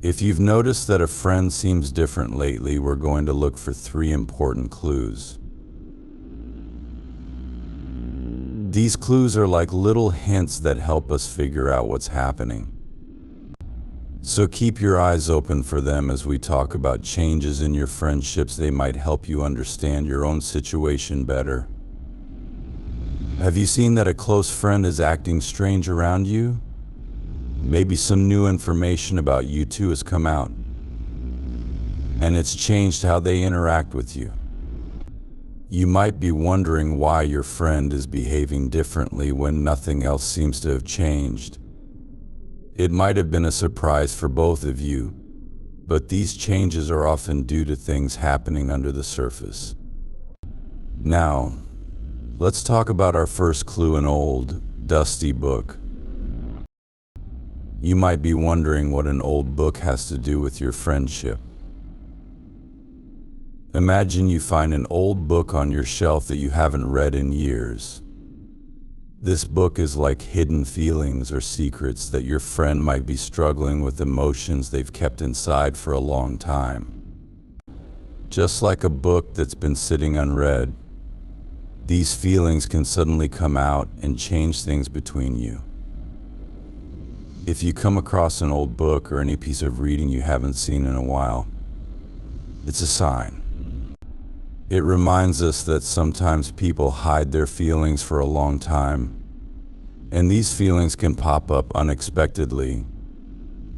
If you've noticed that a friend seems different lately, we're going to look for 3 important clues. These clues are like little hints that help us figure out what's happening. So keep your eyes open for them as we talk about changes in your friendships. They might help you understand your own situation better. Have you seen that a close friend is acting strange around you? Maybe some new information about you two has come out, and it's changed how they interact with you. You might be wondering why your friend is behaving differently when nothing else seems to have changed. It might have been a surprise for both of you, but these changes are often due to things happening under the surface. Now, let's talk about our first clue: an old, dusty book. You might be wondering what an old book has to do with your friendship. Imagine you find an old book on your shelf that you haven't read in years. This book is like hidden feelings or secrets that your friend might be struggling with, emotions they've kept inside for a long time. Just like a book that's been sitting unread, these feelings can suddenly come out and change things between you. If you come across an old book or any piece of reading you haven't seen in a while, it's a sign. It reminds us that sometimes people hide their feelings for a long time, and these feelings can pop up unexpectedly,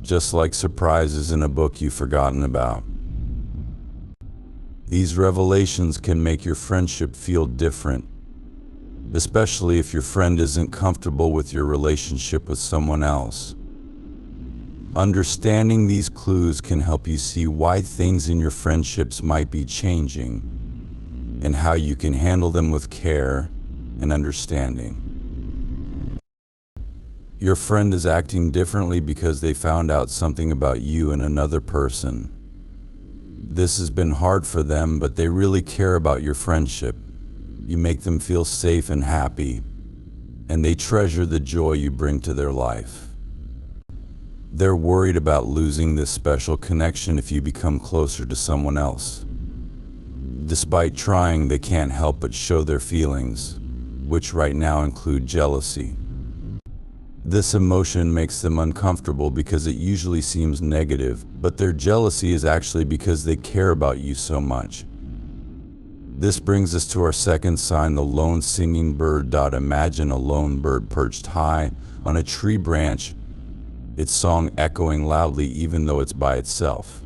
just like surprises in a book you've forgotten about. These revelations can make your friendship feel different, especially if your friend isn't comfortable with your relationship with someone else. Understanding these clues can help you see why things in your friendships might be changing, and how you can handle them with care and understanding. Your friend is acting differently because they found out something about you and another person. This has been hard for them, but they really care about your friendship. You make them feel safe and happy, and they treasure the joy you bring to their life. They're worried about losing this special connection if you become closer to someone else. Despite trying, they can't help but show their feelings, which right now include jealousy. This emotion makes them uncomfortable because it usually seems negative, but their jealousy is actually because they care about you so much. This brings us to our second sign: the lone singing bird. Imagine a lone bird perched high on a tree branch, its song echoing loudly even though it's by itself.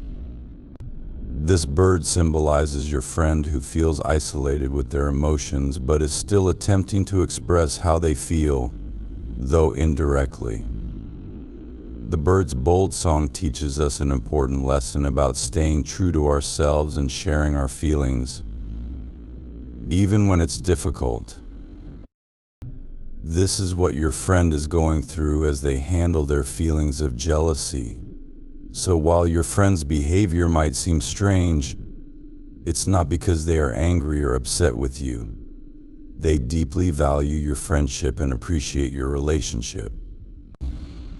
This bird symbolizes your friend who feels isolated with their emotions but is still attempting to express how they feel, though indirectly. The bird's bold song teaches us an important lesson about staying true to ourselves and sharing our feelings, even when it's difficult. This is what your friend is going through as they handle their feelings of jealousy. So while your friend's behavior might seem strange, it's not because they are angry or upset with you. They deeply value your friendship and appreciate your relationship.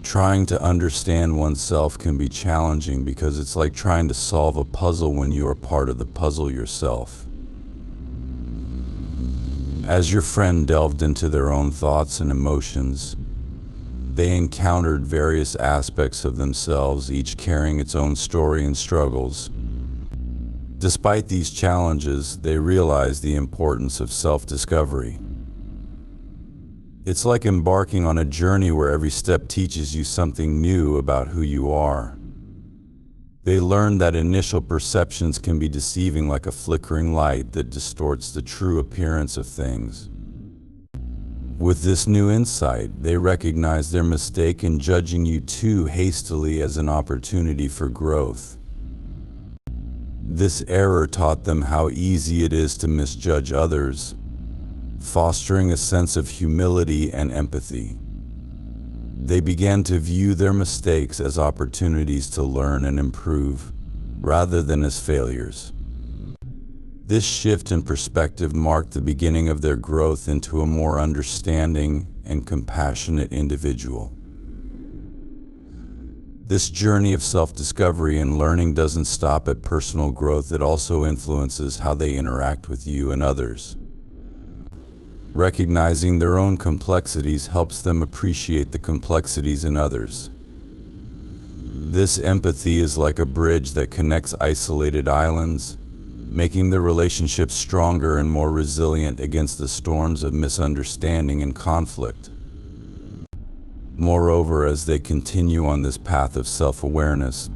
Trying to understand oneself can be challenging because it's like trying to solve a puzzle when you are part of the puzzle yourself. As your friend delved into their own thoughts and emotions, they encountered various aspects of themselves, each carrying its own story and struggles. Despite these challenges, they realized the importance of self-discovery. It's like embarking on a journey where every step teaches you something new about who you are. They learned that initial perceptions can be deceiving, like a flickering light that distorts the true appearance of things. With this new insight, they recognized their mistake in judging you too hastily as an opportunity for growth. This error taught them how easy it is to misjudge others, fostering a sense of humility and empathy. They began to view their mistakes as opportunities to learn and improve, rather than as failures. This shift in perspective marked the beginning of their growth into a more understanding and compassionate individual. This journey of self-discovery and learning doesn't stop at personal growth, it also influences how they interact with you and others. Recognizing their own complexities helps them appreciate the complexities in others. This empathy is like a bridge that connects isolated islands, making the relationship stronger and more resilient against the storms of misunderstanding and conflict. Moreover, as they continue on this path of self-awareness,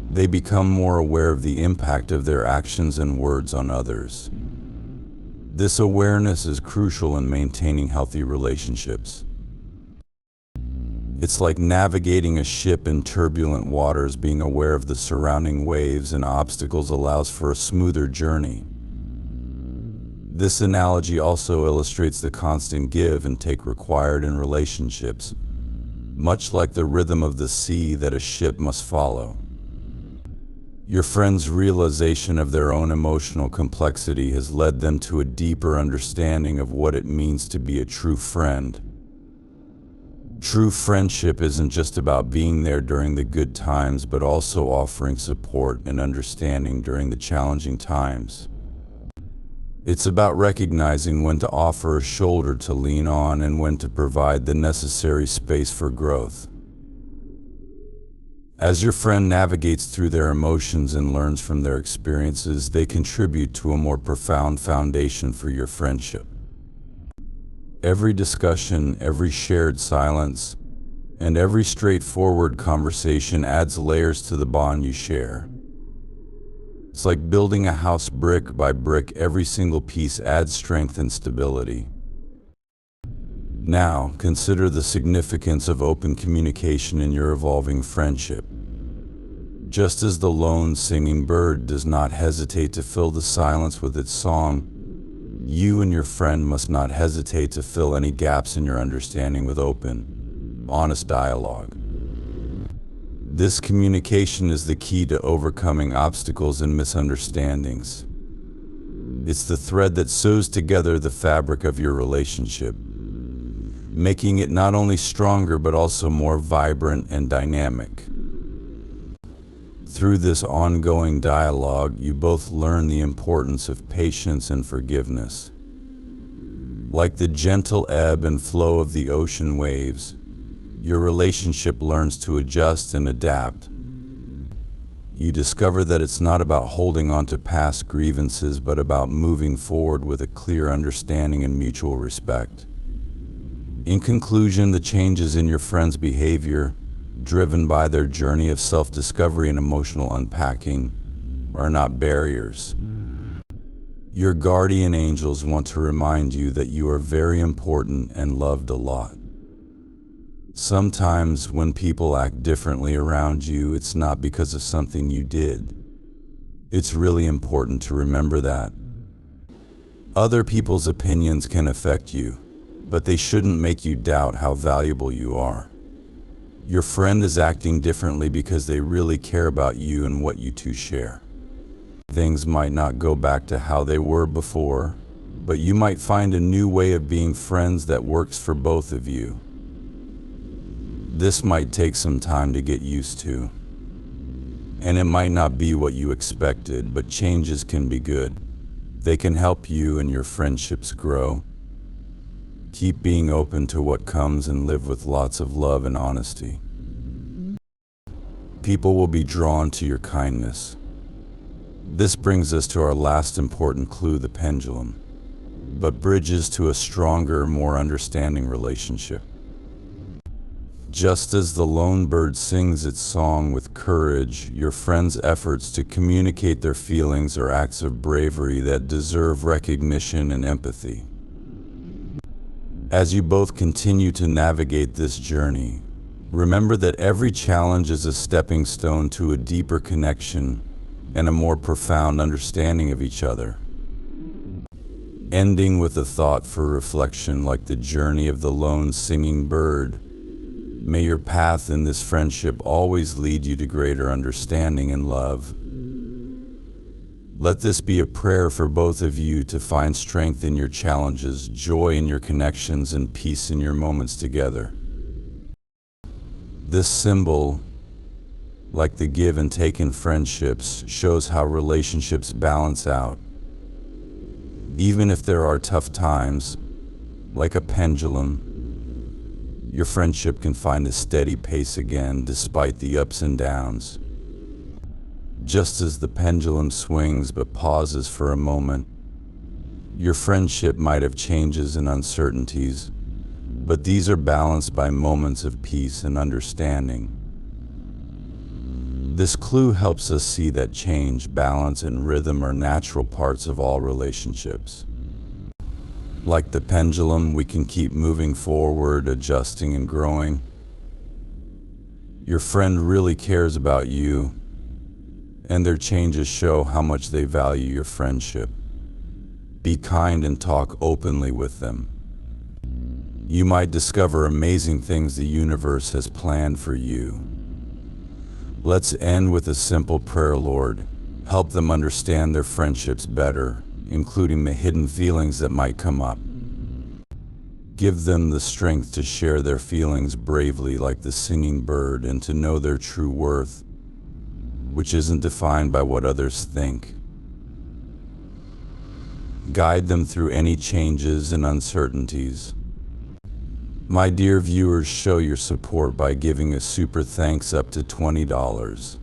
they become more aware of the impact of their actions and words on others. This awareness is crucial in maintaining healthy relationships. It's like navigating a ship in turbulent waters. Being aware of the surrounding waves and obstacles allows for a smoother journey. This analogy also illustrates the constant give and take required in relationships, much like the rhythm of the sea that a ship must follow. Your friend's realization of their own emotional complexity has led them to a deeper understanding of what it means to be a true friend. True friendship isn't just about being there during the good times, but also offering support and understanding during the challenging times. It's about recognizing when to offer a shoulder to lean on and when to provide the necessary space for growth. As your friend navigates through their emotions and learns from their experiences, they contribute to a more profound foundation for your friendship. Every discussion, every shared silence, and every straightforward conversation adds layers to the bond you share. It's like building a house brick by brick. Every single piece adds strength and stability. Now, consider the significance of open communication in your evolving friendship. Just as the lone singing bird does not hesitate to fill the silence with its song, you and your friend must not hesitate to fill any gaps in your understanding with open, honest dialogue. This communication is the key to overcoming obstacles and misunderstandings. It's the thread that sews together the fabric of your relationship, making it not only stronger but also more vibrant and dynamic. Through this ongoing dialogue, you both learn the importance of patience and forgiveness. Like the gentle ebb and flow of the ocean waves, your relationship learns to adjust and adapt. You discover that it's not about holding on to past grievances, but about moving forward with a clear understanding and mutual respect. In conclusion, the changes in your friend's behavior, driven by their journey of self-discovery and emotional unpacking, are not barriers. Your guardian angels want to remind you that you are very important and loved a lot. Sometimes when people act differently around you, it's not because of something you did. It's really important to remember that. Other people's opinions can affect you, but they shouldn't make you doubt how valuable you are. Your friend is acting differently because they really care about you and what you two share. Things might not go back to how they were before, but you might find a new way of being friends that works for both of you. This might take some time to get used to, and it might not be what you expected, but changes can be good. They can help you and your friendships grow. Keep being open to what comes and live with lots of love and honesty. People will be drawn to your kindness. This brings us to our last important clue, the pendulum, but bridges to a stronger, more understanding relationship. Just as the lone bird sings its song with courage, your friend's efforts to communicate their feelings are acts of bravery that deserve recognition and empathy. As you both continue to navigate this journey, remember that every challenge is a stepping stone to a deeper connection and a more profound understanding of each other. Ending with a thought for reflection, like the journey of the lone singing bird, may your path in this friendship always lead you to greater understanding and love. Let this be a prayer for both of you to find strength in your challenges, joy in your connections, and peace in your moments together. This symbol, like the give and take in friendships, shows how relationships balance out. Even if there are tough times, like a pendulum, your friendship can find a steady pace again despite the ups and downs. Just as the pendulum swings but pauses for a moment, your friendship might have changes and uncertainties, but these are balanced by moments of peace and understanding. This clue helps us see that change, balance, and rhythm are natural parts of all relationships. Like the pendulum, we can keep moving forward, adjusting and growing. Your friend really cares about you, and their changes show how much they value your friendship. Be kind and talk openly with them. You might discover amazing things the universe has planned for you. Let's end with a simple prayer, Lord. Help them understand their friendships better, including the hidden feelings that might come up. Give them the strength to share their feelings bravely like the singing bird and to know their true worth, which isn't defined by what others think. Guide them through any changes and uncertainties. My dear viewers, show your support by giving a super thanks up to $20.